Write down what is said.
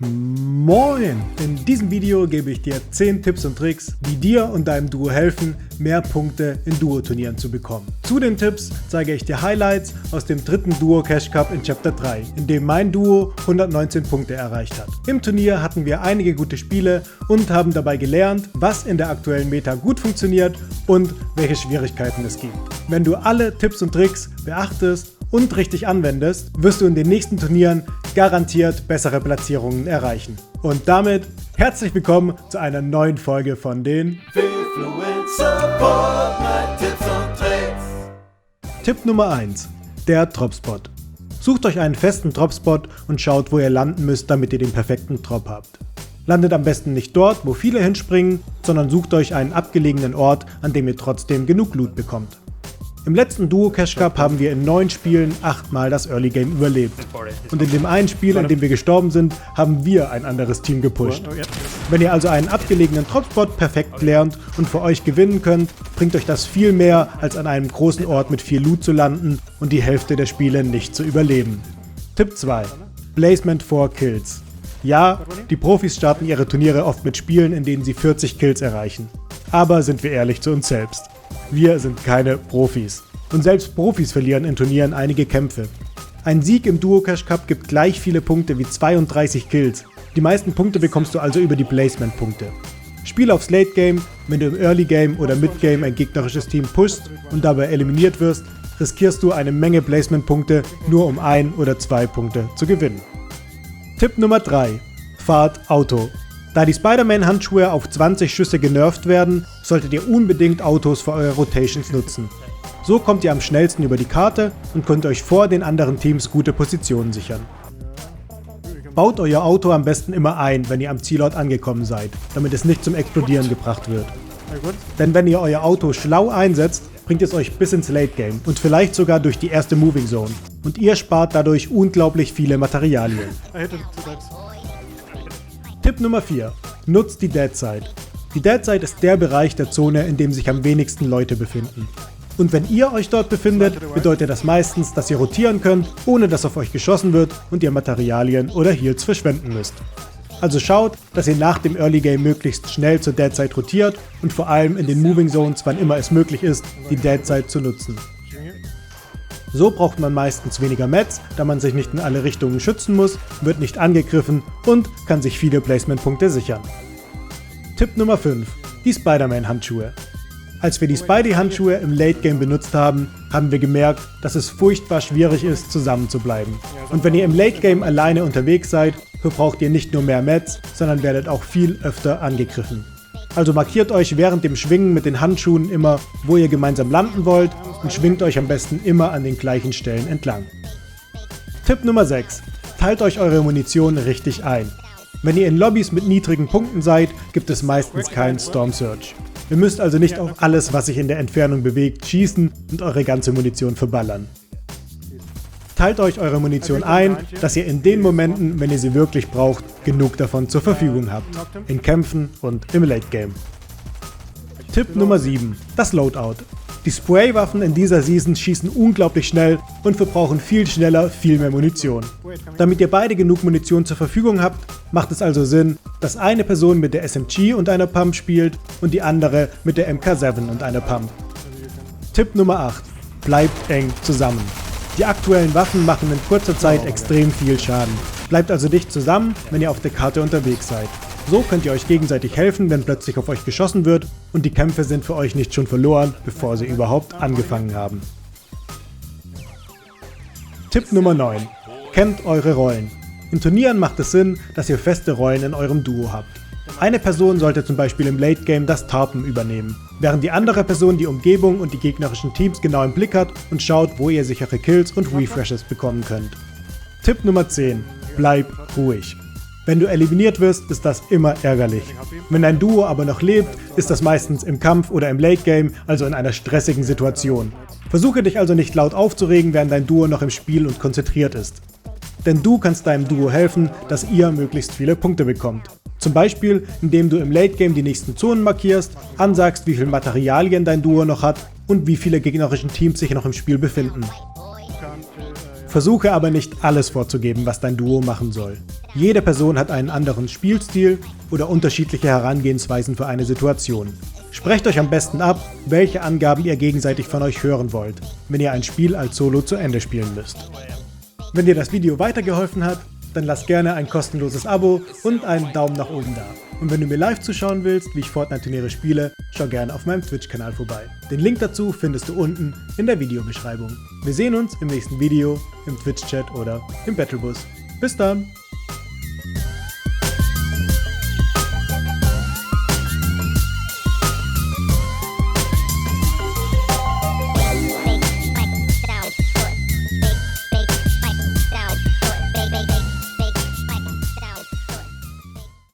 Moin! In diesem Video gebe ich dir 10 Tipps und Tricks, die dir und deinem Duo helfen, mehr Punkte in Duo-Turnieren zu bekommen. Zu den Tipps zeige ich dir Highlights aus dem dritten Duo Cash Cup in Chapter 3, in dem mein Duo 119 Punkte erreicht hat. Im Turnier hatten wir einige gute Spiele und haben dabei gelernt, was in der aktuellen Meta gut funktioniert und welche Schwierigkeiten es gibt. Wenn du alle Tipps und Tricks beachtest und richtig anwendest, wirst du in den nächsten Turnieren garantiert bessere Platzierungen erreichen. Und damit herzlich willkommen zu einer neuen Folge von den Fifluencer Tipps und Tricks. Tipp Nummer 1: Der Dropspot. Sucht euch einen festen Dropspot und schaut, wo ihr landen müsst, damit ihr den perfekten Drop habt. Landet am besten nicht dort, wo viele hinspringen, sondern sucht euch einen abgelegenen Ort, an dem ihr trotzdem genug Loot bekommt. Im letzten Duo Cash Cup haben wir in 9 Spielen 8-mal das Early Game überlebt. Und in dem einen Spiel, in dem wir gestorben sind, haben wir ein anderes Team gepusht. Wenn ihr also einen abgelegenen Dropspot perfekt lernt und für euch gewinnen könnt, bringt euch das viel mehr, als an einem großen Ort mit viel Loot zu landen und die Hälfte der Spiele nicht zu überleben. Tipp 2: Placement for Kills. Ja, die Profis starten ihre Turniere oft mit Spielen, in denen sie 40 Kills erreichen. Aber sind wir ehrlich zu uns selbst. Wir sind keine Profis. Und selbst Profis verlieren in Turnieren einige Kämpfe. Ein Sieg im Duo Cash Cup gibt gleich viele Punkte wie 32 Kills. Die meisten Punkte bekommst du also über die Placement-Punkte. Spiel aufs Late Game, wenn du im Early Game oder Mid Game ein gegnerisches Team pushst und dabei eliminiert wirst, riskierst du eine Menge Placement-Punkte, nur um 1 oder 2 Punkte zu gewinnen. Tipp Nummer 3: Fahrt Auto. Da die Spider-Man-Handschuhe auf 20 Schüsse genervt werden, solltet ihr unbedingt Autos für eure Rotations nutzen. So kommt ihr am schnellsten über die Karte und könnt euch vor den anderen Teams gute Positionen sichern. Baut euer Auto am besten immer ein, wenn ihr am Zielort angekommen seid, damit es nicht zum Explodieren gebracht wird. Denn wenn ihr euer Auto schlau einsetzt, bringt es euch bis ins Late Game und vielleicht sogar durch die erste Moving Zone. Und ihr spart dadurch unglaublich viele Materialien. Tipp Nummer 4: Nutzt die Deadside. Die Deadside ist der Bereich der Zone, in dem sich am wenigsten Leute befinden. Und wenn ihr euch dort befindet, bedeutet das meistens, dass ihr rotieren könnt, ohne dass auf euch geschossen wird und ihr Materialien oder Heals verschwenden müsst. Also schaut, dass ihr nach dem Early Game möglichst schnell zur Deadside rotiert und vor allem in den Moving Zones, wann immer es möglich ist, die Deadside zu nutzen. So braucht man meistens weniger Mats, da man sich nicht in alle Richtungen schützen muss, wird nicht angegriffen und kann sich viele Placement-Punkte sichern. Tipp Nummer 5: Die Spider-Man-Handschuhe. Als wir die Spidey-Handschuhe im Late Game benutzt haben, haben wir gemerkt, dass es furchtbar schwierig ist, zusammen zu bleiben. Und wenn ihr im Late Game alleine unterwegs seid, verbraucht ihr nicht nur mehr Mats, sondern werdet auch viel öfter angegriffen. Also markiert euch während dem Schwingen mit den Handschuhen immer, wo ihr gemeinsam landen wollt und schwingt euch am besten immer an den gleichen Stellen entlang. Tipp Nummer 6: Teilt euch eure Munition richtig ein. Wenn ihr in Lobbys mit niedrigen Punkten seid, gibt es meistens keinen Storm Surge. Ihr müsst also nicht auf alles, was sich in der Entfernung bewegt, schießen und eure ganze Munition verballern. Teilt euch eure Munition ein, dass ihr in den Momenten, wenn ihr sie wirklich braucht, genug davon zur Verfügung habt. In Kämpfen und im Late Game. Tipp Nummer 7: Das Loadout. Die Spray-Waffen in dieser Season schießen unglaublich schnell und verbrauchen viel schneller viel mehr Munition. Damit ihr beide genug Munition zur Verfügung habt, macht es also Sinn, dass eine Person mit der SMG und einer Pump spielt und die andere mit der MK7 und einer Pump. Tipp Nummer 8: Bleibt eng zusammen. Die aktuellen Waffen machen in kurzer Zeit extrem viel Schaden. Bleibt also dicht zusammen, wenn ihr auf der Karte unterwegs seid. So könnt ihr euch gegenseitig helfen, wenn plötzlich auf euch geschossen wird und die Kämpfe sind für euch nicht schon verloren, bevor sie überhaupt angefangen haben. Tipp Nummer 9: Kennt eure Rollen. In Turnieren macht es Sinn, dass ihr feste Rollen in eurem Duo habt. Eine Person sollte zum Beispiel im Late Game das Tarpen übernehmen, während die andere Person die Umgebung und die gegnerischen Teams genau im Blick hat und schaut, wo ihr sichere Kills und Refreshes bekommen könnt. Tipp Nummer 10: Bleib ruhig. Wenn du eliminiert wirst, ist das immer ärgerlich. Wenn dein Duo aber noch lebt, ist das meistens im Kampf oder im Late Game, also in einer stressigen Situation. Versuche dich also nicht laut aufzuregen, während dein Duo noch im Spiel und konzentriert ist. Denn du kannst deinem Duo helfen, dass ihr möglichst viele Punkte bekommt. Zum Beispiel, indem du im Late Game die nächsten Zonen markierst, ansagst, wie viel Materialien dein Duo noch hat und wie viele gegnerischen Teams sich noch im Spiel befinden. Versuche aber nicht alles vorzugeben, was dein Duo machen soll. Jede Person hat einen anderen Spielstil oder unterschiedliche Herangehensweisen für eine Situation. Sprecht euch am besten ab, welche Angaben ihr gegenseitig von euch hören wollt, wenn ihr ein Spiel als Solo zu Ende spielen müsst. Wenn dir das Video weitergeholfen hat, dann lass gerne ein kostenloses Abo und einen Daumen nach oben da. Und wenn du mir live zuschauen willst, wie ich Fortnite-Turniere spiele, schau gerne auf meinem Twitch-Kanal vorbei. Den Link dazu findest du unten in der Videobeschreibung. Wir sehen uns im nächsten Video, im Twitch-Chat oder im Battlebus. Bis dann!